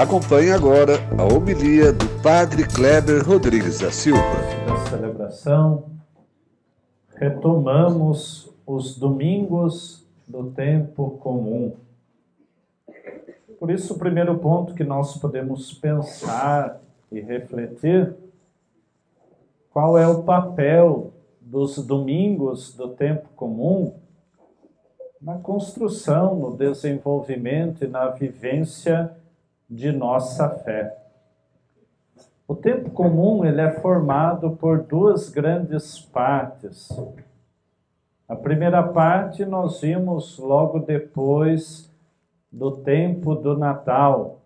Acompanhe agora a homilia do Padre Kleber Rodrigues da Silva. Da celebração, retomamos os domingos do tempo comum. Por isso, o primeiro ponto que nós podemos pensar e refletir, qual é o papel dos domingos do tempo comum na construção, no desenvolvimento e na vivência de nossa fé. O tempo comum ele é formado por duas grandes partes. A primeira parte nós vimos logo depois do tempo do Natal,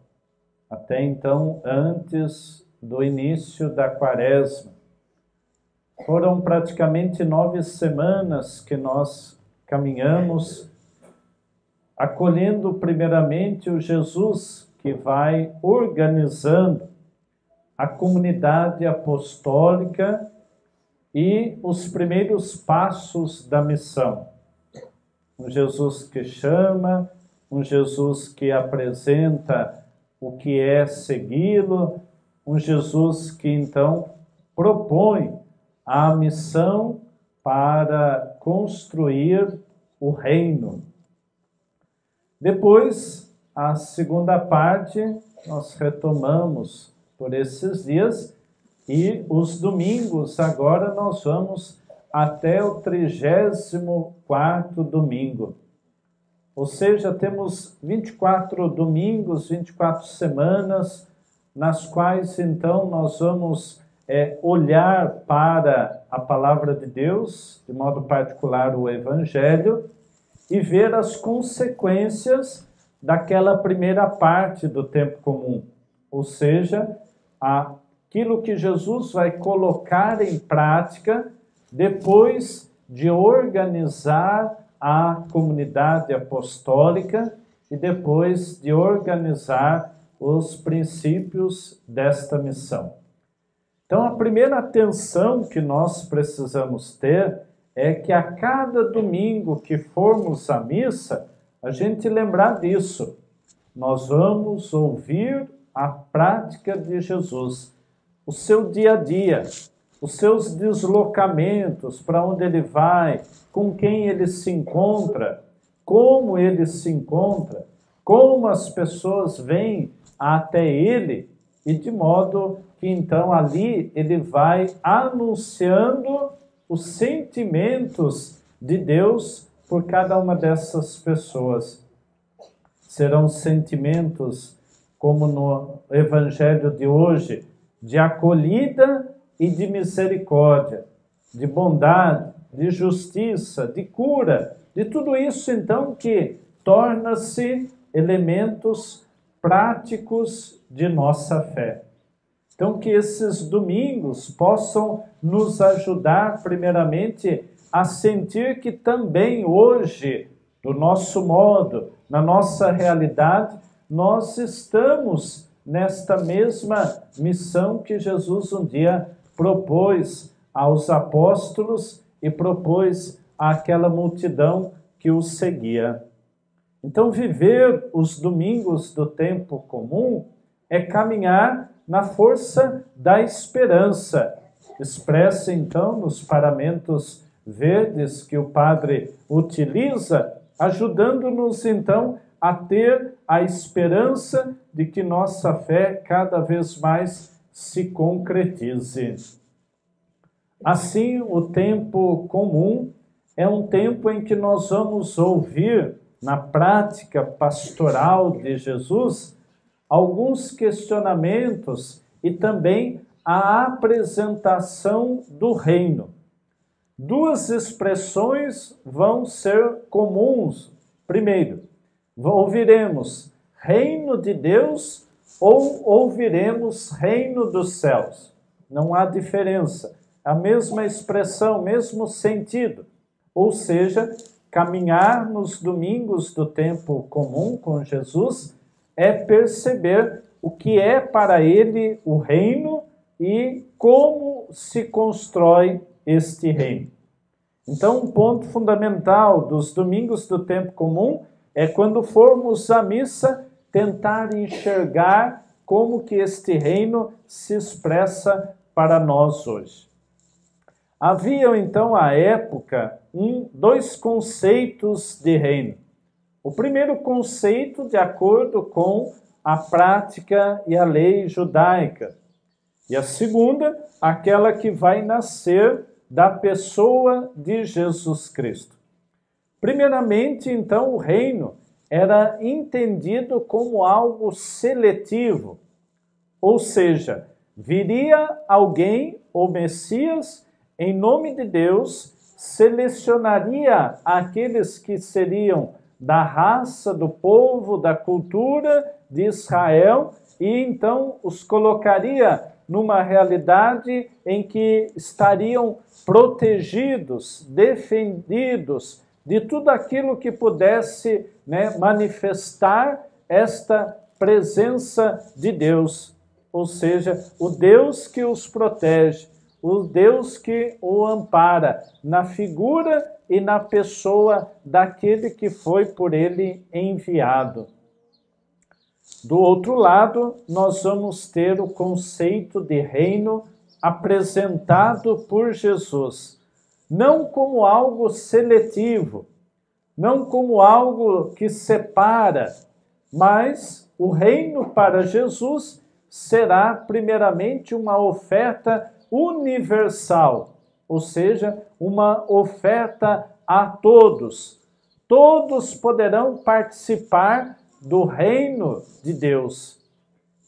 até então antes do início da Quaresma. Foram praticamente 9 semanas que nós caminhamos, acolhendo primeiramente o Jesus que vai organizando a comunidade apostólica e os primeiros passos da missão. Um Jesus que chama, um Jesus que apresenta o que é segui-lo, um Jesus que então propõe a missão para construir o reino. Depois, a segunda parte, nós retomamos por esses dias e os domingos, agora nós vamos até o 34º domingo. Ou seja, temos 24 domingos, 24 semanas, nas quais então nós vamos olhar para a palavra de Deus, de modo particular o Evangelho, e ver as consequências daquela primeira parte do tempo comum, ou seja, aquilo que Jesus vai colocar em prática depois de organizar a comunidade apostólica e depois de organizar os princípios desta missão. Então, a primeira atenção que nós precisamos ter é que a cada domingo que formos à missa, a gente lembrar disso. Nós vamos ouvir a prática de Jesus, o seu dia a dia, os seus deslocamentos, para onde ele vai, com quem ele se encontra, como ele se encontra, como as pessoas vêm até ele, e de modo que então ali ele vai anunciando os sentimentos de Deus por cada uma dessas pessoas. Serão sentimentos, como no Evangelho de hoje, de acolhida e de misericórdia, de bondade, de justiça, de cura, de tudo isso então que torna-se elementos práticos de nossa fé. Então que esses domingos possam nos ajudar primeiramente a sentir que também hoje, do nosso modo, na nossa realidade, nós estamos nesta mesma missão que Jesus um dia propôs aos apóstolos e propôs àquela multidão que o seguia. Então, viver os domingos do tempo comum é caminhar na força da esperança, expressa então nos paramentos verdes que o padre utiliza, ajudando-nos então a ter a esperança de que nossa fé cada vez mais se concretize. Assim, o tempo comum é um tempo em que nós vamos ouvir, na prática pastoral de Jesus, alguns questionamentos e também a apresentação do reino. Duas expressões vão ser comuns. Primeiro, ouviremos reino de Deus ou ouviremos reino dos céus. Não há diferença. A mesma expressão, mesmo sentido. Ou seja, caminhar nos domingos do tempo comum com Jesus é perceber o que é para ele o reino e como se constrói este reino. Então, um ponto fundamental dos domingos do tempo comum é, quando formos à missa, tentar enxergar como que este reino se expressa para nós hoje. Havia então à época dois conceitos de reino. O primeiro conceito, de acordo com a prática e a lei judaica. E a segunda, aquela que vai nascer da pessoa de Jesus Cristo. Primeiramente, então, o reino era entendido como algo seletivo, ou seja, viria alguém, o Messias, em nome de Deus, selecionaria aqueles que seriam da raça, do povo, da cultura de Israel, e então os colocaria numa realidade em que estariam protegidos, defendidos de tudo aquilo que pudesse, manifestar esta presença de Deus, ou seja, o Deus que os protege, o Deus que o ampara na figura e na pessoa daquele que foi por ele enviado. Do outro lado, nós vamos ter o conceito de reino apresentado por Jesus, não como algo seletivo, não como algo que separa, mas o reino para Jesus será primeiramente uma oferta universal, ou seja, uma oferta a todos. Todos poderão participar do reino de Deus.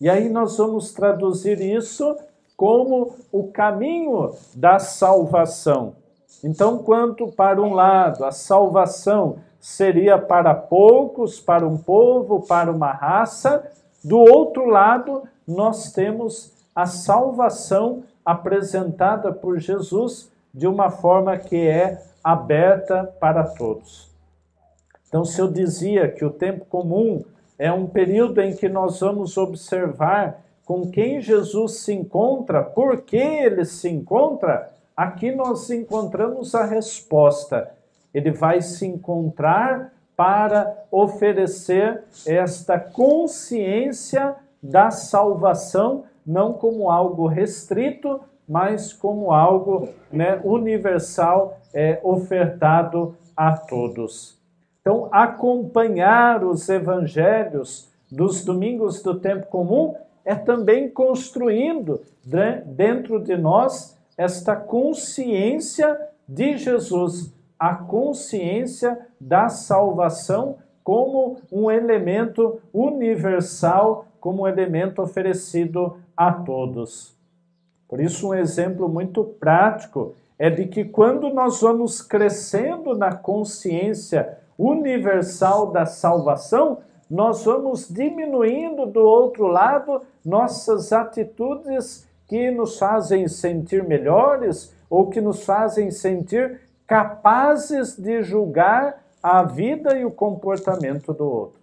E aí nós vamos traduzir isso como o caminho da salvação. Então, quanto para um lado a salvação seria para poucos, para um povo, para uma raça, do outro lado nós temos a salvação apresentada por Jesus de uma forma que é aberta para todos. Então, se eu dizia que o tempo comum é um período em que nós vamos observar com quem Jesus se encontra, por que ele se encontra, aqui nós encontramos a resposta. Ele vai se encontrar para oferecer esta consciência da salvação, não como algo restrito, mas como algo universal, ofertado a todos. Então, acompanhar os evangelhos dos domingos do tempo comum é também construindo dentro de nós esta consciência de Jesus, a consciência da salvação como um elemento universal, como um elemento oferecido a todos. Por isso, um exemplo muito prático é de que quando nós vamos crescendo na consciência universal da salvação, nós vamos diminuindo do outro lado nossas atitudes que nos fazem sentir melhores ou que nos fazem sentir capazes de julgar a vida e o comportamento do outro.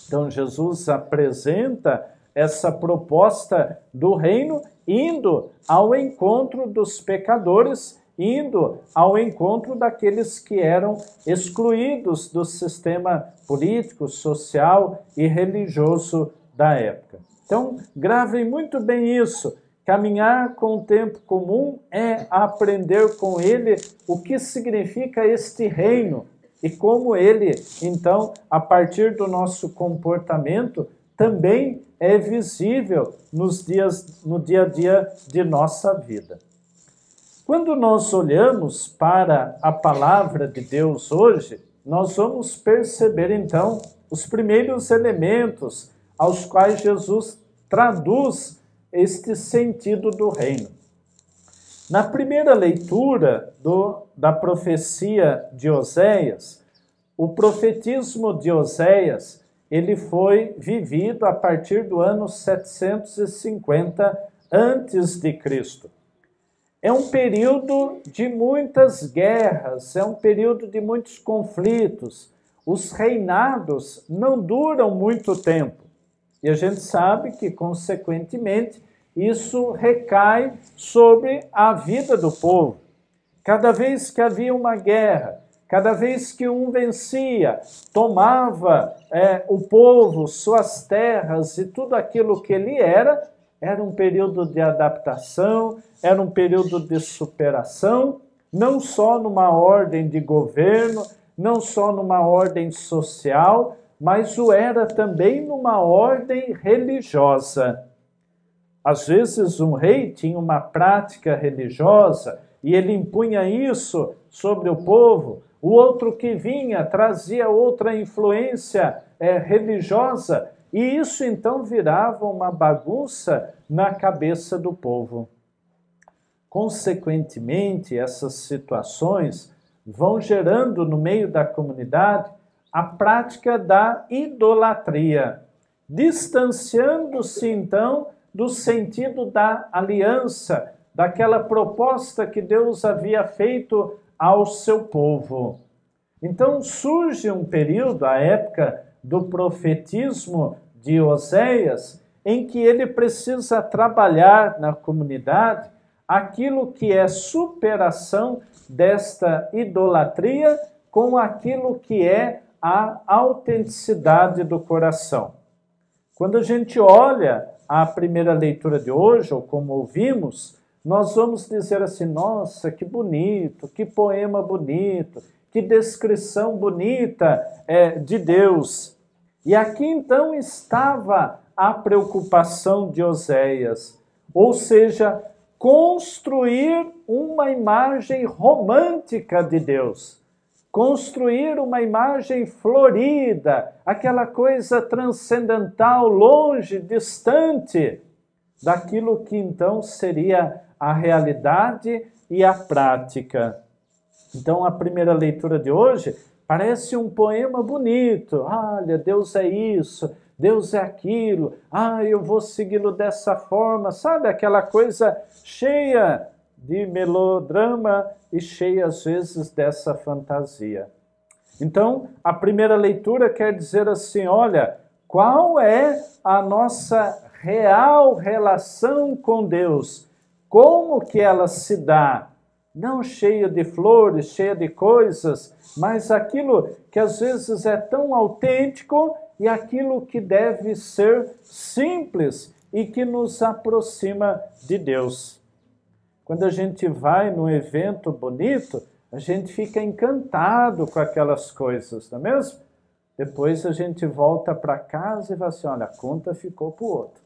Então, Jesus apresenta essa proposta do reino indo ao encontro dos pecadores, indo ao encontro daqueles que eram excluídos do sistema político, social e religioso da época. Então, gravem muito bem isso. Caminhar com o tempo comum é aprender com ele o que significa este reino e como ele, então, a partir do nosso comportamento, também é visível no dia a dia de nossa vida. Quando nós olhamos para a palavra de Deus hoje, nós vamos perceber, então, os primeiros elementos aos quais Jesus traduz este sentido do reino. Na primeira leitura da profecia de Oséias, o profetismo de Oséias, ele foi vivido a partir do ano 750 a.C. É um período de muitas guerras, é um período de muitos conflitos. Os reinados não duram muito tempo. E a gente sabe que, consequentemente, isso recai sobre a vida do povo. Cada vez que havia uma guerra, Cada vez que um vencia, tomava o povo, suas terras e tudo aquilo que ele era um período de adaptação, era um período de superação, não só numa ordem de governo, não só numa ordem social, mas o era também numa ordem religiosa. Às vezes um rei tinha uma prática religiosa e ele impunha isso sobre o povo. O outro que vinha trazia outra influência religiosa e isso então virava uma bagunça na cabeça do povo. Consequentemente, essas situações vão gerando no meio da comunidade a prática da idolatria, distanciando-se então do sentido da aliança, daquela proposta que Deus havia feito ao seu povo. Então surge um período, a época do profetismo de Oséias, em que ele precisa trabalhar na comunidade aquilo que é superação desta idolatria com aquilo que é a autenticidade do coração. Quando a gente olha a primeira leitura de hoje, ou como ouvimos, nós vamos dizer assim, nossa, que bonito, que poema bonito, que descrição bonita de Deus. E aqui então estava a preocupação de Oséias, ou seja, construir uma imagem romântica de Deus, construir uma imagem florida, aquela coisa transcendental, longe, distante, daquilo que então seria a realidade e a prática. Então, a primeira leitura de hoje parece um poema bonito. Olha, Deus é isso, Deus é aquilo. Eu vou segui-lo dessa forma. Sabe, aquela coisa cheia de melodrama e cheia, às vezes, dessa fantasia. Então, a primeira leitura quer dizer assim, olha, qual é a nossa real relação com Deus? Como que ela se dá? Não cheia de flores, cheia de coisas, mas aquilo que às vezes é tão autêntico e aquilo que deve ser simples e que nos aproxima de Deus. Quando a gente vai num evento bonito, a gente fica encantado com aquelas coisas, não é mesmo? Depois a gente volta para casa e vai assim, olha, a conta ficou para o outro.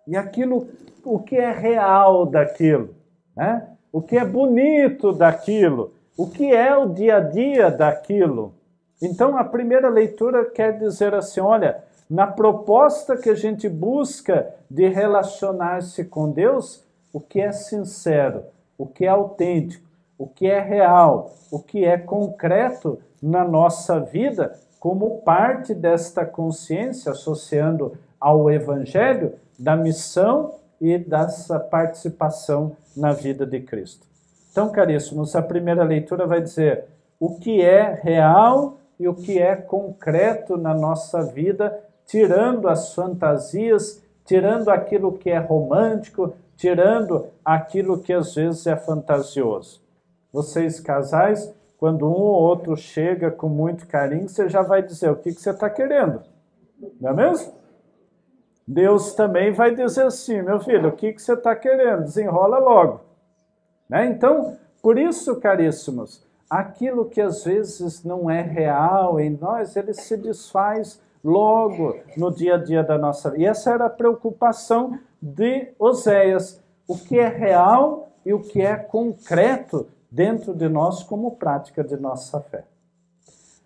E aquilo, o que é real daquilo, né? O que é bonito daquilo, o que é o dia a dia daquilo. Então, a primeira leitura quer dizer assim, olha, na proposta que a gente busca de relacionar-se com Deus, o que é sincero, o que é autêntico, o que é real, o que é concreto na nossa vida, como parte desta consciência, associando ao Evangelho, da missão e dessa participação na vida de Cristo. Então, caríssimos, a primeira leitura vai dizer o que é real e o que é concreto na nossa vida, tirando as fantasias, tirando aquilo que é romântico, tirando aquilo que às vezes é fantasioso. Vocês, casais, quando um ou outro chega com muito carinho, você já vai dizer o que você está querendo, não é mesmo? Deus também vai dizer assim, meu filho, o que você está querendo? Desenrola logo. Né? Então, por isso, caríssimos, aquilo que às vezes não é real em nós, ele se desfaz logo no dia a dia da nossa vida. E essa era a preocupação de Oséias, o que é real e o que é concreto dentro de nós como prática de nossa fé.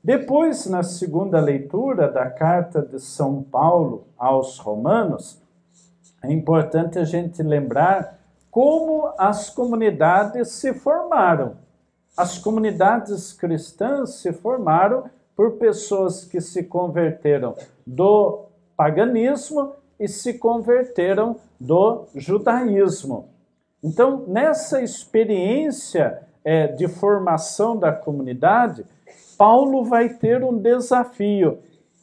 Depois, na segunda leitura da carta de São Paulo aos Romanos, é importante a gente lembrar como as comunidades se formaram. As comunidades cristãs se formaram por pessoas que se converteram do paganismo e se converteram do judaísmo. Então, nessa experiência de formação da comunidade, Paulo vai ter um desafio,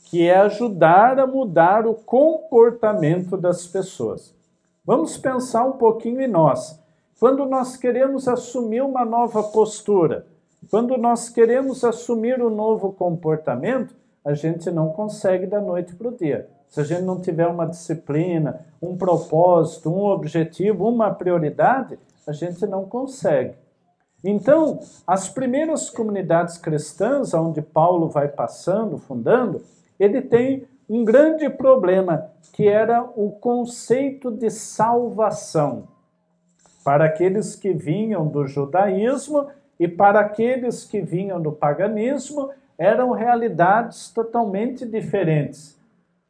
que é ajudar a mudar o comportamento das pessoas. Vamos pensar um pouquinho em nós. Quando nós queremos assumir uma nova postura, quando nós queremos assumir um novo comportamento, a gente não consegue da noite para o dia. Se a gente não tiver uma disciplina, um propósito, um objetivo, uma prioridade, a gente não consegue. Então, as primeiras comunidades cristãs, onde Paulo vai passando, fundando, ele tem um grande problema, que era o conceito de salvação. Para aqueles que vinham do judaísmo e para aqueles que vinham do paganismo, eram realidades totalmente diferentes.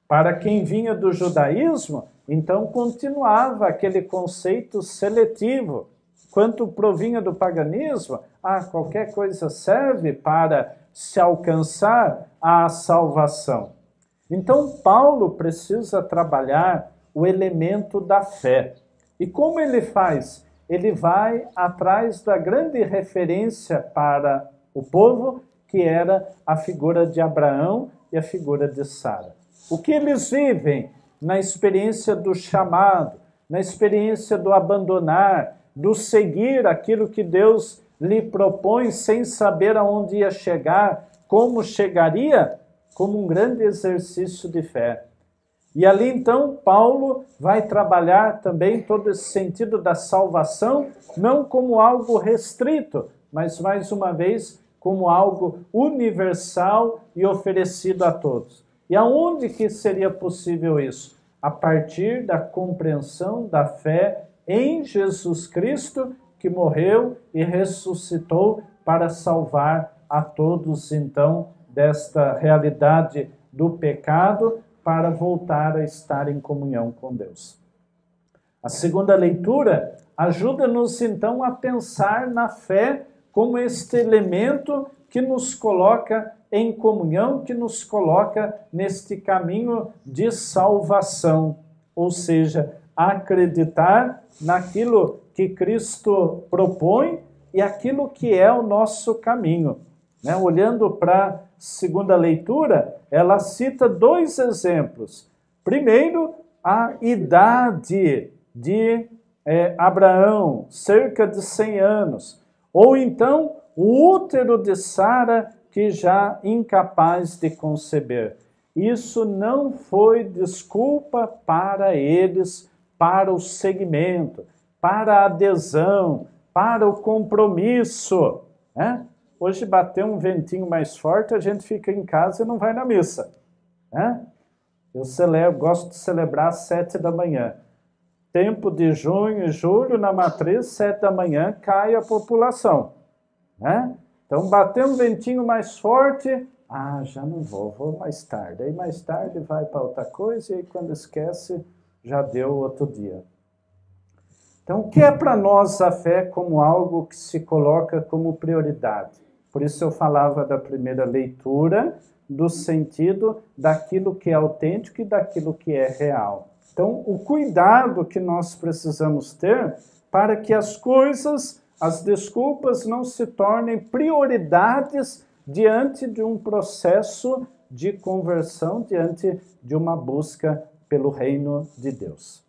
Para quem vinha do judaísmo, então continuava aquele conceito seletivo. Quanto provinha do paganismo, qualquer coisa serve para se alcançar a salvação. Então, Paulo precisa trabalhar o elemento da fé. E como ele faz? Ele vai atrás da grande referência para o povo, que era a figura de Abraão e a figura de Sara. O que eles vivem na experiência do chamado, na experiência do abandonar, do seguir aquilo que Deus lhe propõe sem saber aonde ia chegar, como chegaria, como um grande exercício de fé. E ali então Paulo vai trabalhar também todo esse sentido da salvação, não como algo restrito, mas mais uma vez como algo universal e oferecido a todos. E aonde que seria possível isso? A partir da compreensão da fé em Jesus Cristo, que morreu e ressuscitou para salvar a todos, então, desta realidade do pecado, para voltar a estar em comunhão com Deus. A segunda leitura ajuda-nos, então, a pensar na fé como este elemento que nos coloca em comunhão, que nos coloca neste caminho de salvação, ou seja, acreditar naquilo que Cristo propõe e aquilo que é o nosso caminho. Olhando para a segunda leitura, ela cita dois exemplos. Primeiro, a idade de Abraão, cerca de 100 anos. Ou então, o útero de Sara, que já incapaz de conceber. Isso não foi desculpa para eles, para o seguimento, para a adesão, para o compromisso. Hoje bateu um ventinho mais forte, a gente fica em casa e não vai na missa. Eu gosto de celebrar às 7 da manhã. Tempo de junho e julho, na matriz, 7 da manhã, cai a população. Então, bateu um ventinho mais forte, já não vou mais tarde. Aí mais tarde vai para outra coisa e aí quando esquece, já deu outro dia. Então, o que é para nós a fé como algo que se coloca como prioridade? Por isso eu falava da primeira leitura, do sentido daquilo que é autêntico e daquilo que é real. Então, o cuidado que nós precisamos ter para que as coisas, as desculpas não se tornem prioridades diante de um processo de conversão, diante de uma busca pelo reino de Deus.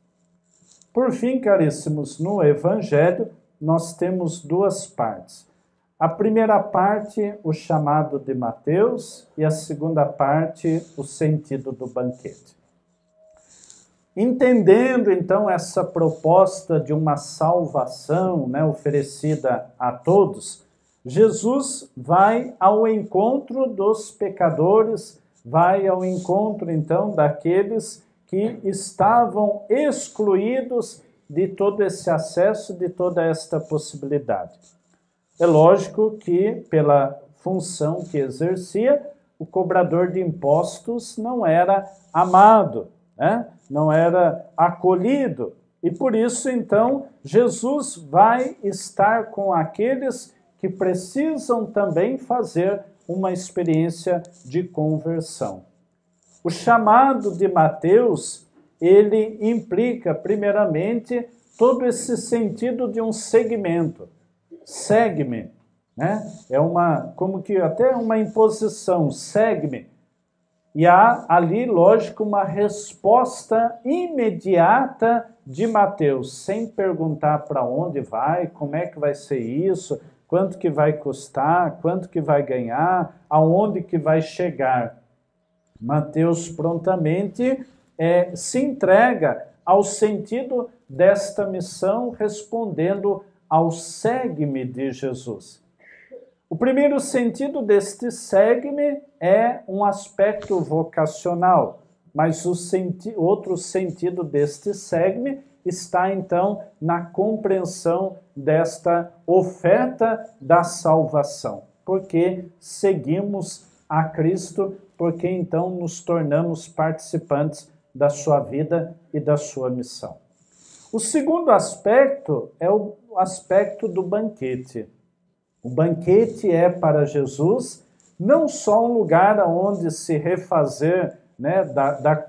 Por fim, caríssimos, no Evangelho nós temos duas partes. A primeira parte, o chamado de Mateus, e a segunda parte, o sentido do banquete. Entendendo, então, essa proposta de uma salvação, oferecida a todos, Jesus vai ao encontro dos pecadores, vai ao encontro, então, daqueles que estavam excluídos de todo esse acesso, de toda esta possibilidade. É lógico que, pela função que exercia, o cobrador de impostos não era amado, não era acolhido. E por isso, então, Jesus vai estar com aqueles que precisam também fazer uma experiência de conversão. O chamado de Mateus, ele implica, primeiramente, todo esse sentido de um segmento. Segue-me, é até uma imposição, segue-me. E há ali, lógico, uma resposta imediata de Mateus, sem perguntar para onde vai, como é que vai ser isso, quanto que vai custar, quanto que vai ganhar, aonde que vai chegar. Mateus prontamente se entrega ao sentido desta missão, respondendo ao segue-me de Jesus. O primeiro sentido deste segue-me é um aspecto vocacional, mas o outro sentido deste segue-me está, então, na compreensão desta oferta da salvação. Porque seguimos a Cristo, porque então nos tornamos participantes da sua vida e da sua missão. O segundo aspecto é o aspecto do banquete. O banquete é para Jesus não só um lugar onde se refazer, né,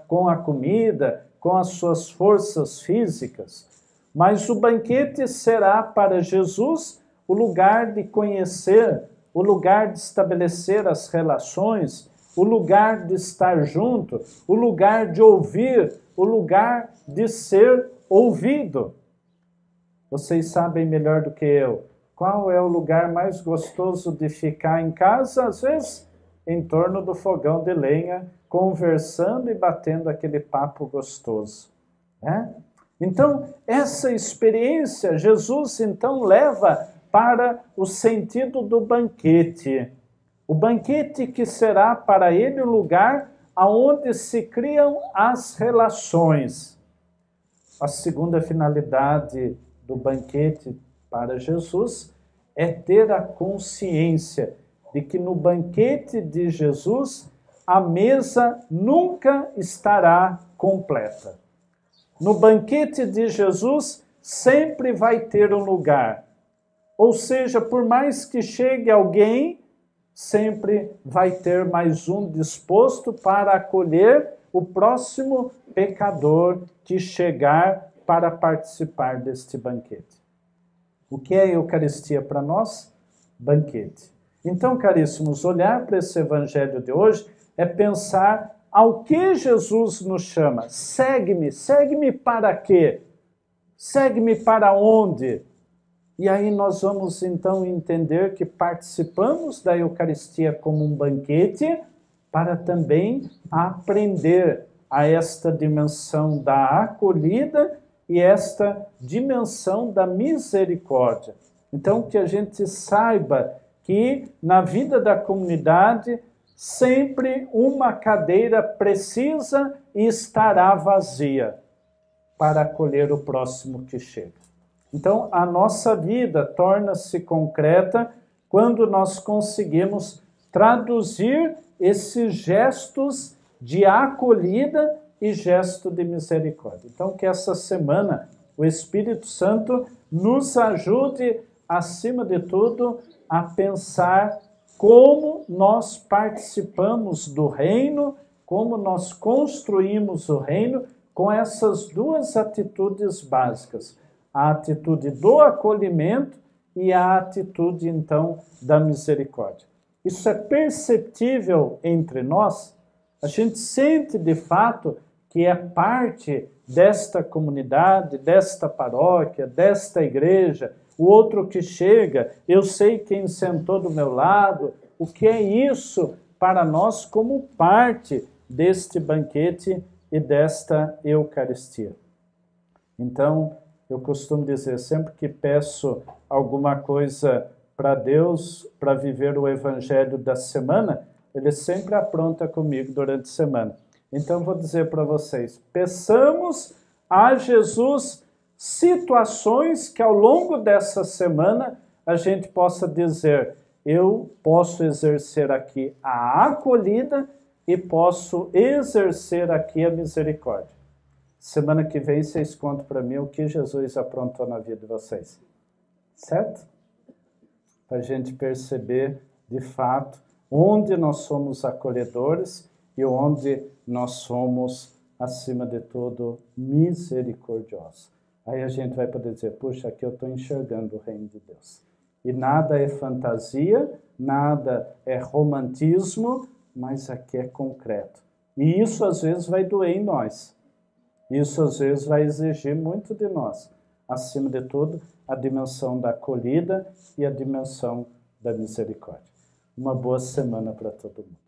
com a comida, com as suas forças físicas, mas o banquete será para Jesus o lugar de conhecer, o lugar de estabelecer as relações, o lugar de estar junto, o lugar de ouvir, o lugar de ser ouvido. Vocês sabem melhor do que eu. Qual é o lugar mais gostoso de ficar em casa? Às vezes, em torno do fogão de lenha, conversando e batendo aquele papo gostoso. Né? Então, essa experiência, Jesus, então, leva para o sentido do banquete. O banquete que será para ele o lugar onde se criam as relações. A segunda finalidade do banquete para Jesus é ter a consciência de que no banquete de Jesus a mesa nunca estará completa. No banquete de Jesus sempre vai ter um lugar. Ou seja, por mais que chegue alguém, sempre vai ter mais um disposto para acolher o próximo pecador que chegar para participar deste banquete. O que é a Eucaristia para nós? Banquete. Então, caríssimos, olhar para esse evangelho de hoje é pensar ao que Jesus nos chama. Segue-me. Segue-me para quê? Segue-me para onde? E aí nós vamos então entender que participamos da Eucaristia como um banquete para também aprender a esta dimensão da acolhida e esta dimensão da misericórdia. Então, que a gente saiba que na vida da comunidade sempre uma cadeira precisa e estará vazia para acolher o próximo que chega. Então, a nossa vida torna-se concreta quando nós conseguimos traduzir esses gestos de acolhida e gesto de misericórdia. Então, que essa semana o Espírito Santo nos ajude, acima de tudo, a pensar como nós participamos do reino, como nós construímos o reino com essas duas atitudes básicas. A atitude do acolhimento e a atitude, então, da misericórdia. Isso é perceptível entre nós? A gente sente, de fato, que é parte desta comunidade, desta paróquia, desta igreja, o outro que chega, eu sei quem sentou do meu lado, o que é isso para nós como parte deste banquete e desta Eucaristia. Então, eu costumo dizer, sempre que peço alguma coisa para Deus, para viver o Evangelho da semana, Ele sempre apronta comigo durante a semana. Então, vou dizer para vocês, peçamos a Jesus situações que ao longo dessa semana a gente possa dizer, eu posso exercer aqui a acolhida e posso exercer aqui a misericórdia. Semana que vem vocês contam para mim o que Jesus aprontou na vida de vocês. Certo? Para a gente perceber, de fato, onde nós somos acolhedores e onde nós somos, acima de tudo, misericordiosos. Aí a gente vai poder dizer, puxa, aqui eu estou enxergando o reino de Deus. E nada é fantasia, nada é romantismo, mas aqui é concreto. E isso às vezes vai doer em nós. Isso às vezes vai exigir muito de nós. acima de tudo, a dimensão da acolhida e a dimensão da misericórdia. Uma boa semana para todo mundo.